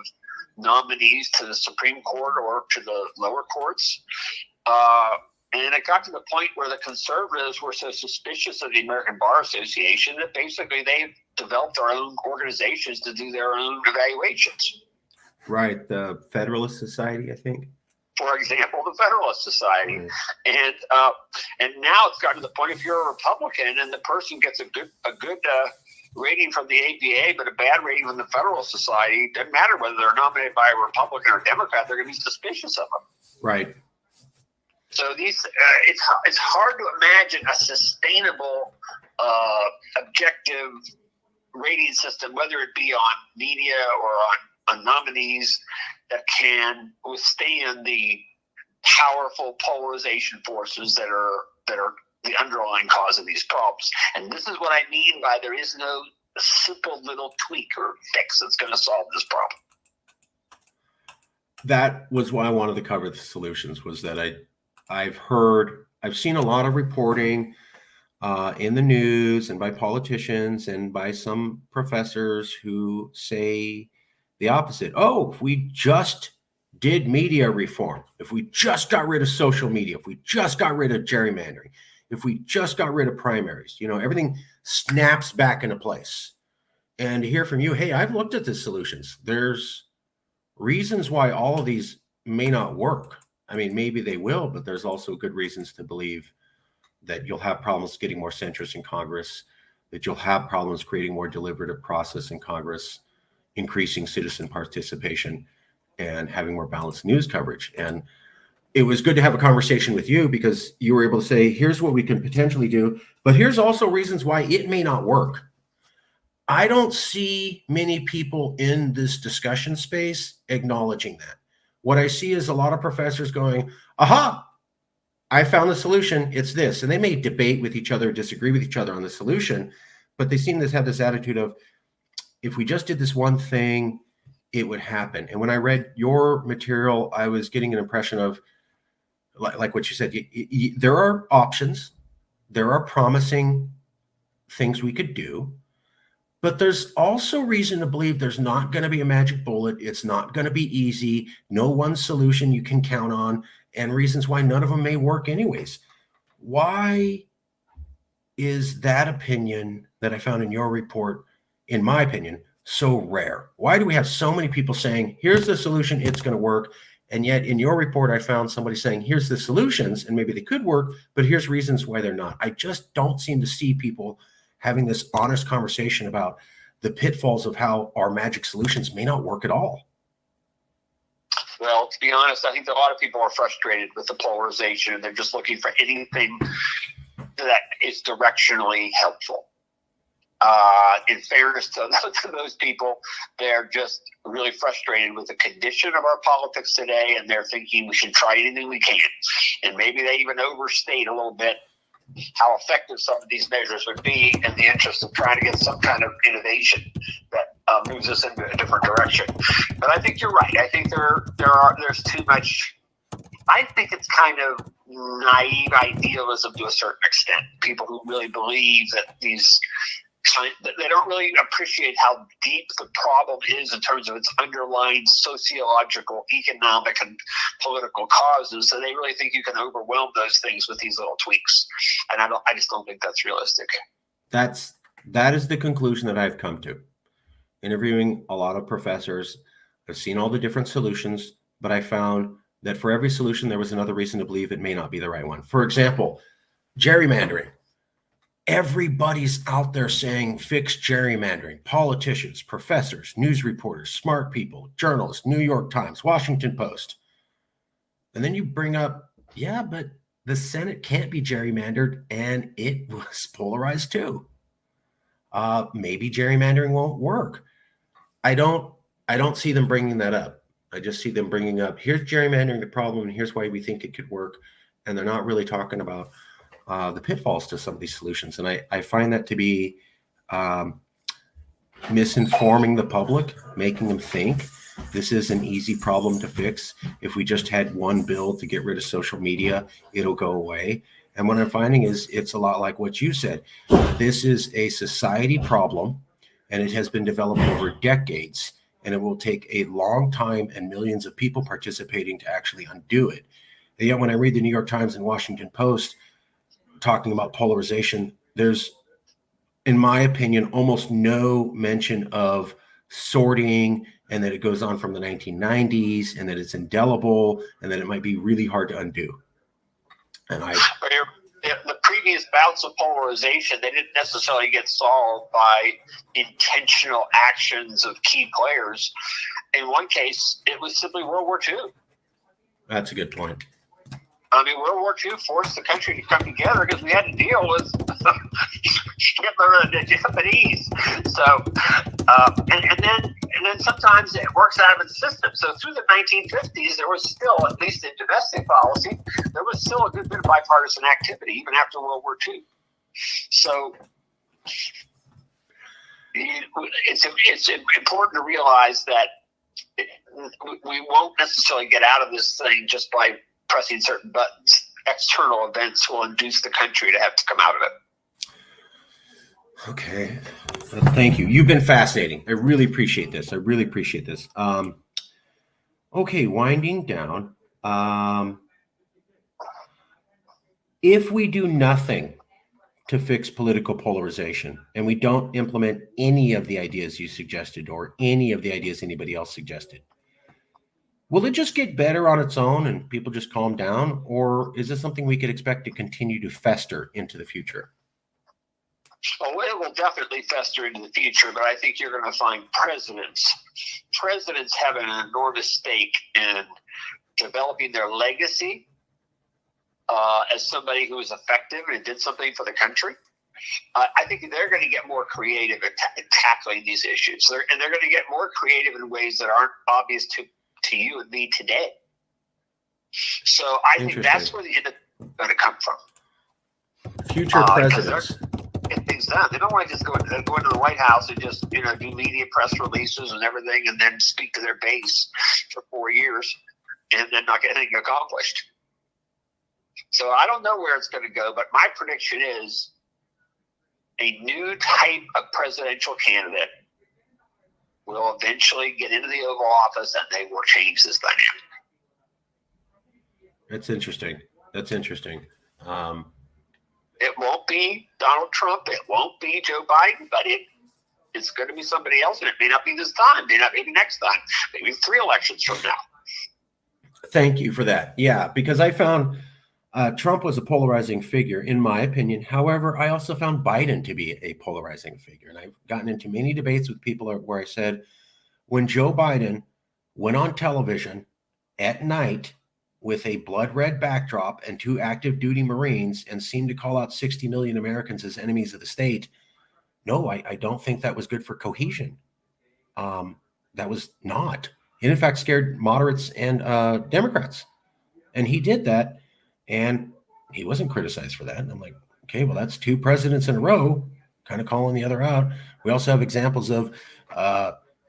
nominees to the Supreme Court or to the lower courts. And it got to the point where the conservatives were so suspicious of the American Bar Association that basically they developed their own organizations to do their own evaluations. Right. The Federalist Society, I think. For example, the Federalist Society. Right. And now it's gotten to the point, if you're a Republican and the person gets a good rating from the ABA, but a bad rating from the Federalist Society, it doesn't matter whether they're nominated by a Republican or Democrat, they're going to be suspicious of them. Right. So these, it's hard to imagine a sustainable, objective rating system, whether it be on media or on nominees, that can withstand the powerful polarization forces that are the underlying cause of these problems. And this is what I mean by there is no simple little tweak or fix that's going to solve this problem. That was why I wanted to cover the solutions, was that I've seen a lot of reporting in the news and by politicians and by some professors who say the opposite. Oh, if we just did media reform, if we just got rid of social media, if we just got rid of gerrymandering, if we just got rid of primaries, you know, everything snaps back into place. And to hear from you, hey, I've looked at the solutions. There's reasons why all of these may not work. I mean, maybe they will, but there's also good reasons to believe that you'll have problems getting more centrists in Congress, that you'll have problems creating more deliberative process in Congress, increasing citizen participation, and having more balanced news coverage. And it was good to have a conversation with you because you were able to say, here's what we can potentially do, but here's also reasons why it may not work. I don't see many people in this discussion space acknowledging that. What I see is a lot of professors going, aha, I found the solution, it's this. And they may debate with each other, disagree with each other on the solution, but they seem to have this attitude of, if we just did this one thing, it would happen. And when I read your material, I was getting an impression of, like what you said, there are options, there are promising things we could do, but there's also reason to believe there's not going to be a magic bullet. It's not going to be easy. No one solution you can count on, and reasons why none of them may work anyways. Why is that opinion that I found in your report, in my opinion, so rare? Why do we have so many people saying, here's the solution, it's going to work? And yet in your report, I found somebody saying, here's the solutions, and maybe they could work, but here's reasons why they're not. I just don't seem to see people having this honest conversation about the pitfalls of how our magic solutions may not work at all. Well, to be honest, I think that a lot of people are frustrated with the polarization, and they're just looking for anything that is directionally helpful. In fairness to those people, they're just really frustrated with the condition of our politics today, and they're thinking we should try anything we can. And maybe they even overstate a little bit how effective some of these measures would be in the interest of trying to get some kind of innovation that moves us in a different direction. But I think you're right. I think there's too much. I think it's kind of naive idealism to a certain extent. People who really believe that they don't really appreciate how deep the problem is in terms of its underlying sociological, economic, and political causes. So they really think you can overwhelm those things with these little tweaks. And I just don't think that's realistic. That is the conclusion that I've come to. Interviewing a lot of professors, I've seen all the different solutions, but I found that for every solution, there was another reason to believe it may not be the right one. For example, gerrymandering. Everybody's out there saying fix gerrymandering. Politicians, professors, news reporters, smart people, journalists, New York Times, Washington Post. And then you bring up, yeah, but the Senate can't be gerrymandered, and it was polarized too. Maybe gerrymandering won't work. I don't see them bringing that up. I just see them bringing up, here's gerrymandering the problem, and here's why we think it could work. And they're not really talking about the pitfalls to some of these solutions. And I find that to be misinforming the public, making them think this is an easy problem to fix. If we just had one bill to get rid of social media, it'll go away. And what I'm finding is it's a lot like what you said. This is a society problem, and it has been developed over decades. And it will take a long time and millions of people participating to actually undo it. And yet when I read the New York Times and Washington Post talking about polarization, there's, in my opinion, almost no mention of sorting, and that it goes on from the 1990s, and that it's indelible, and that it might be really hard to undo. And the previous bouts of polarization, they didn't necessarily get solved by intentional actions of key players. In one case, it was simply World War II. That's a good point. I mean, World War II forced the country to come together because we had to deal with Hitler and the Japanese. So, and then sometimes it works out of its system. So through the 1950s, there was still, at least in domestic policy, there was still a good bit of bipartisan activity, even after World War II. So it's important to realize that we won't necessarily get out of this thing just by pressing certain buttons. External events will induce the country to have to come out of it. Okay. Thank you. You've been fascinating. I really appreciate this. Okay, winding down. If we do nothing to fix political polarization and we don't implement any of the ideas you suggested or any of the ideas anybody else suggested, will it just get better on its own and people just calm down? Or is this something we could expect to continue to fester into the future? Well, it will definitely fester into the future, but I think you're going to find presidents have an enormous stake in developing their legacy as somebody who was effective and did something for the country. I think they're going to get more creative at tackling these issues. They're going to get more creative in ways that aren't obvious to you and me today. So I think that's where the end is going to come from. Future presidents. Get things done. They don't want to just go into the White House and just do media press releases and everything, and then speak to their base for 4 years and then not get anything accomplished. So I don't know where it's going to go, but my prediction is a new type of presidential candidate will eventually get into the Oval Office, and they will change this dynamic. That's interesting. It won't be Donald Trump. It won't be Joe Biden, but it's going to be somebody else, and it may not be this time. May not be next time. Maybe 3 elections from now. Thank you for that. Yeah, because I found Trump was a polarizing figure, in my opinion. However, I also found Biden to be a polarizing figure. And I've gotten into many debates with people where I said, when Joe Biden went on television at night with a blood red backdrop and 2 active duty Marines and seemed to call out 60 million Americans as enemies of the state, no, I don't think that was good for cohesion. That was not. It, in fact, scared moderates and Democrats. And he did that. And he wasn't criticized for that. And I'm like, okay, well, that's 2 presidents in a row kind of calling the other out. We also have examples of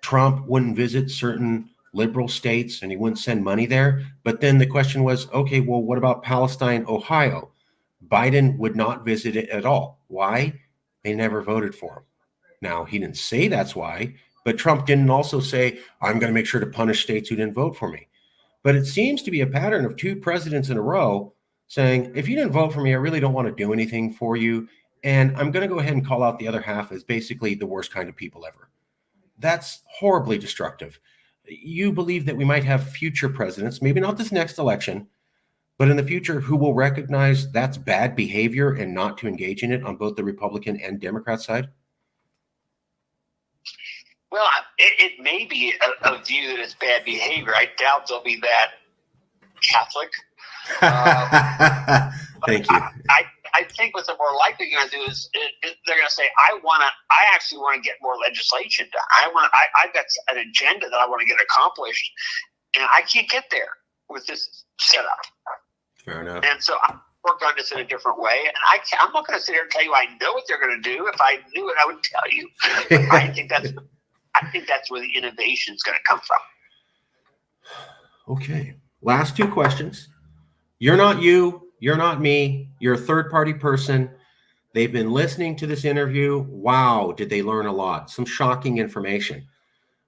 Trump wouldn't visit certain liberal states and he wouldn't send money there. But then the question was, okay, well, what about Palestine, Ohio? Biden would not visit it at all. Why? They never voted for him. Now, he didn't say that's why, but Trump didn't also say, I'm going to make sure to punish states who didn't vote for me. But it seems to be a pattern of two presidents in a row saying, if you didn't vote for me, I really don't want to do anything for you. And I'm going to go ahead and call out the other half as basically the worst kind of people ever. That's horribly destructive. You believe that we might have future presidents, maybe not this next election, but in the future, who will recognize that's bad behavior and not to engage in it on both the Republican and Democrat side? Well, it may be a view that it's bad behavior. I doubt they'll be that Catholic. Thank you. I think what they're more likely going to do is they're going to say, I actually want to get more legislation done. I've got an agenda that I want to get accomplished, and I can't get there with this setup. Fair enough. And so I work on this in a different way, and I'm not going to sit here and tell you I know what they're going to do. If I knew it, I would tell you. But I think that's where the innovation is going to come from. Okay. Last two questions. You're not you. You're not me. You're a third-party person. They've been listening to this interview. Wow, did they learn a lot? Some shocking information.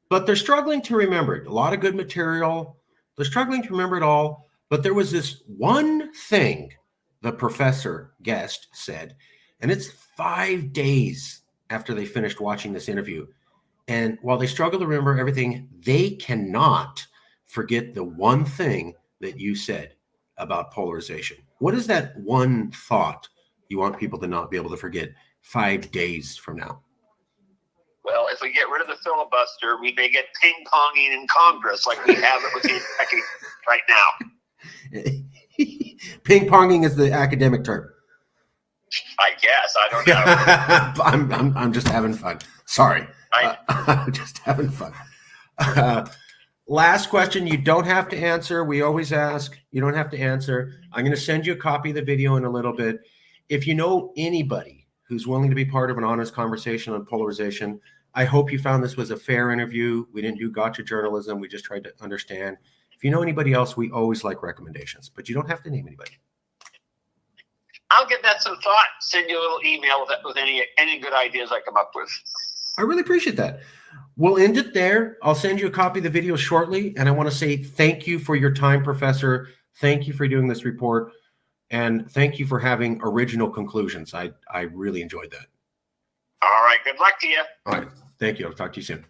But they're struggling to remember it. A lot of good material. They're struggling to remember it all. But there was this one thing the professor guest said, and it's 5 days after they finished watching this interview. And while they struggle to remember everything, they cannot forget the one thing that you said about polarization. What is that one thought you want people to not be able to forget 5 days from now? Well, if we get rid of the filibuster, we may get ping-ponging in Congress like we have it with the executive right now. Ping-ponging is the academic term. I guess. I don't know. I'm just having fun. Sorry. I'm just having fun. Last question. You don't have to answer. We always ask. You don't have to answer. I'm going to send you a copy of the video in a little bit. If you know anybody who's willing to be part of an honest conversation on polarization, I hope you found this was a fair interview. We didn't do gotcha journalism. We just tried to understand. If you know anybody else, we always like recommendations, but you don't have to name anybody. I'll give that some thought. Send you a little email with any good ideas I come up with. I really appreciate that. We'll end it there. I'll send you a copy of the video shortly. And I want to say thank you for your time, Professor. Thank you for doing this report. And thank you for having original conclusions. I really enjoyed that. All right. Good luck to you. All right. Thank you. I'll talk to you soon.